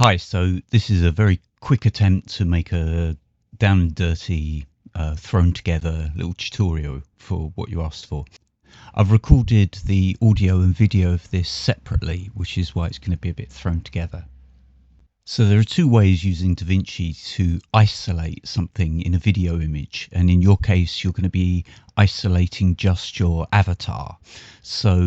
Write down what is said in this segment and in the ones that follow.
Hi, so this is a very quick attempt to make a down and dirty, thrown together little tutorial for what you asked for. I've recorded the audio and video of this separately, which is why it's going to be a bit thrown together. So there are two ways using DaVinci to isolate something in a video image, and in your case you're going to be isolating just your avatar. So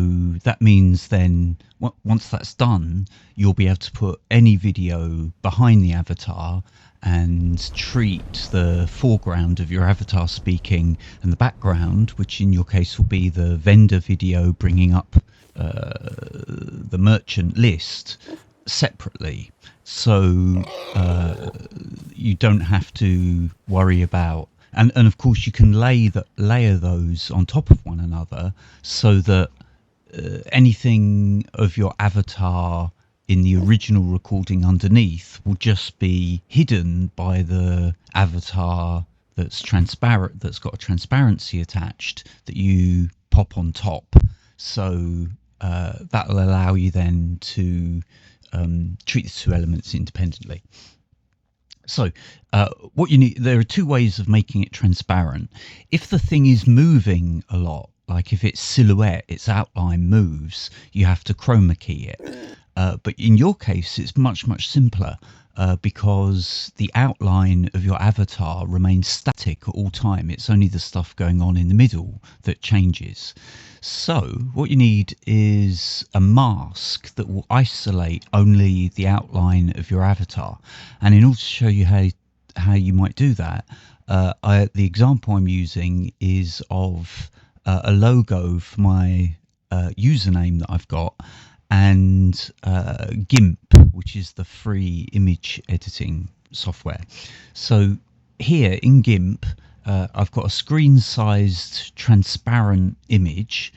that means then once that's done, you'll be able to put any video behind the avatar and treat the foreground of your avatar speaking and the background, which in your case will be the vendor video bringing up the merchant list, separately. So you don't have to worry about, and of course you can layer those on top of one another, so that anything of your avatar in the original recording underneath will just be hidden by the avatar that's transparent, that's got a transparency attached, that you pop on top. So that'll allow you then to treat the two elements independently. So what you need, there are two ways of making it transparent. If the thing is moving a lot, like if its silhouette, its outline moves, you have to chroma key it. But in your case, it's much simpler because the outline of your avatar remains static at all time. It's only the stuff going on in the middle that changes. So what you need is a mask that will isolate only the outline of your avatar. And in order to show you how you might do that, the example I'm using is of a logo for my username that I've got, and Gimp, which is the free image editing software. So here in Gimp, I've got a screen-sized transparent image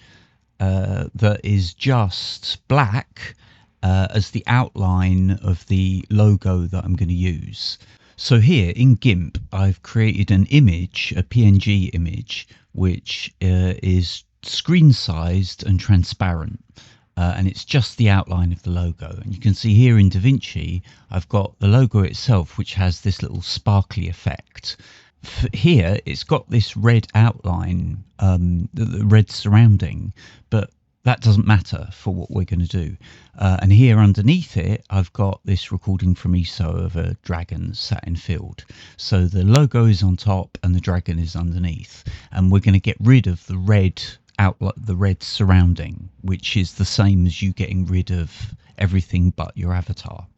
that is just black as the outline of the logo that I'm going to use. So here in Gimp, I've created an image, a PNG image, which is screen-sized and transparent. And it's just the outline of the logo. And you can see here in DaVinci, I've got the logo itself, which has this little sparkly effect. Here, it's got this red outline, the red surrounding, but that doesn't matter for what we're going to do. And here underneath it, I've got this recording from ESO of a dragon sat in field. So the logo is on top and the dragon is underneath. And we're going to get rid of the red outline, the red surrounding, which is the same as you getting rid of everything but your avatar.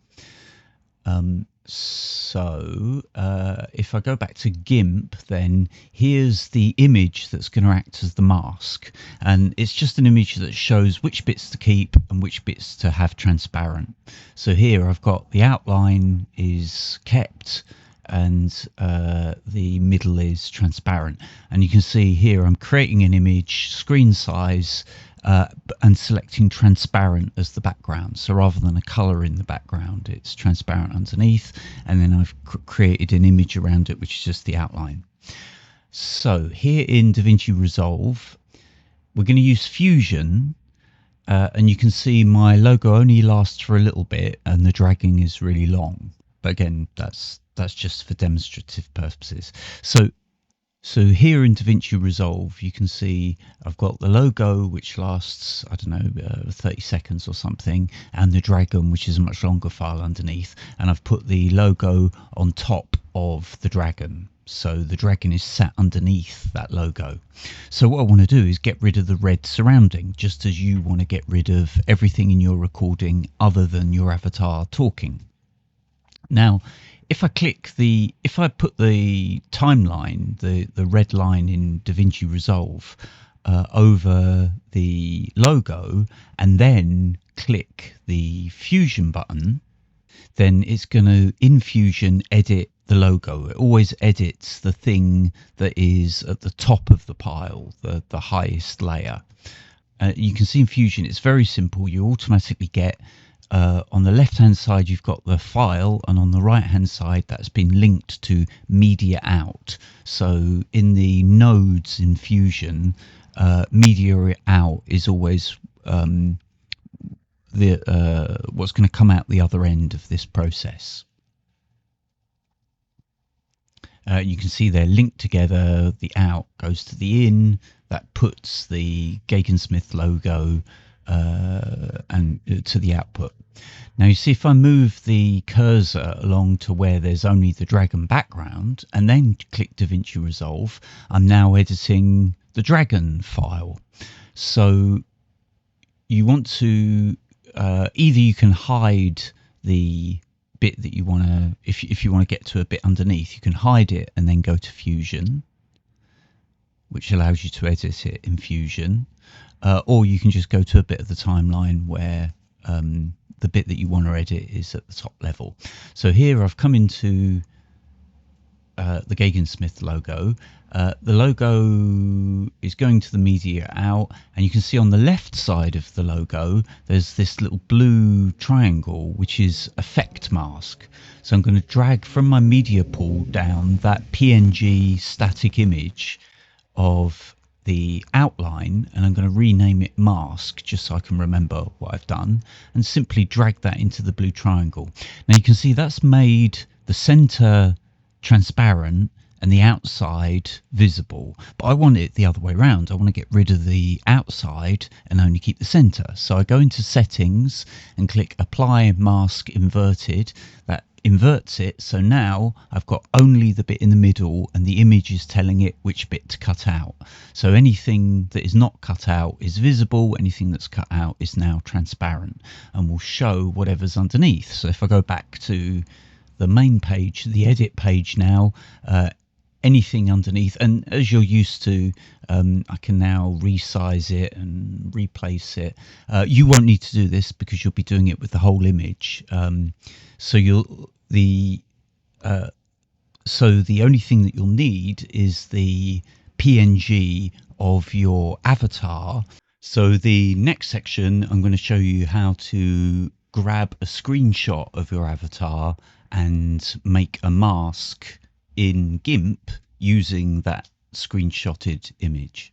If I go back to Gimp, then here's the image that's going to act as the mask, and it's just an image that shows which bits to keep and which bits to have transparent. So here I've got the outline is kept and the middle is transparent, and you can see here I'm creating an image screen size and selecting transparent as the background. So rather than a color in the background, it's transparent underneath, and then I've created an image around it, which is just the outline. So here in DaVinci Resolve, we're going to use Fusion, and you can see my logo only lasts for a little bit and the dragging is really long. But again, that's just for demonstrative purposes. So here in DaVinci Resolve, you can see I've got the logo, which lasts, I don't know, 30 seconds or something, and the dragon, which is a much longer file underneath. And I've put the logo on top of the dragon. So the dragon is sat underneath that logo. So what I want to do is get rid of the red surrounding, just as you want to get rid of everything in your recording other than your avatar talking. Now, if I put the timeline, the red line in DaVinci Resolve over the logo, and then click the Fusion button, then it's going to, in Fusion, edit the logo. It always edits the thing that is at the top of the pile, the highest layer. You can see in Fusion, it's very simple. You automatically get on the left hand side you've got the file, and on the right hand side that's been linked to media out. So in the nodes in Fusion, media out is always what's going to come out the other end of this process. You can see they're linked together. The out goes to the in. That puts the Gegensmith logo and to the output. Now you see, if I move the cursor along to where there's only the dragon background and then click DaVinci Resolve, I'm now editing the dragon file. So you want to either you can hide the bit that you want to, if you want to get to a bit underneath, you can hide it and then go to Fusion, which allows you to edit it in Fusion, or you can just go to a bit of the timeline where the bit that you want to edit is at the top level. So here I've come into the Gegensmith logo. The logo is going to the media out, and you can see on the left side of the logo there's this little blue triangle which is effect mask. So I'm going to drag from my media pool down that PNG static image of the outline, and I'm going to rename it mask just so I can remember what I've done, and simply drag that into the blue triangle. Now you can see that's made the center transparent and the outside visible, but I want it the other way around. I want to get rid of the outside and only keep the center. So I go into settings and click apply mask inverted. That inverts it, so now I've got only the bit in the middle and the image is telling it which bit to cut out. So anything that is not cut out is visible, anything that's cut out is now transparent and will show whatever's underneath. So if I go back to the main page, the edit page now, anything underneath, and as you're used to, I can now resize it and replace it. You won't need to do this because you'll be doing it with the whole image. So the only thing that you'll need is the PNG of your avatar. So the next section, I'm going to show you how to grab a screenshot of your avatar and make a mask in Gimp using that screenshotted image.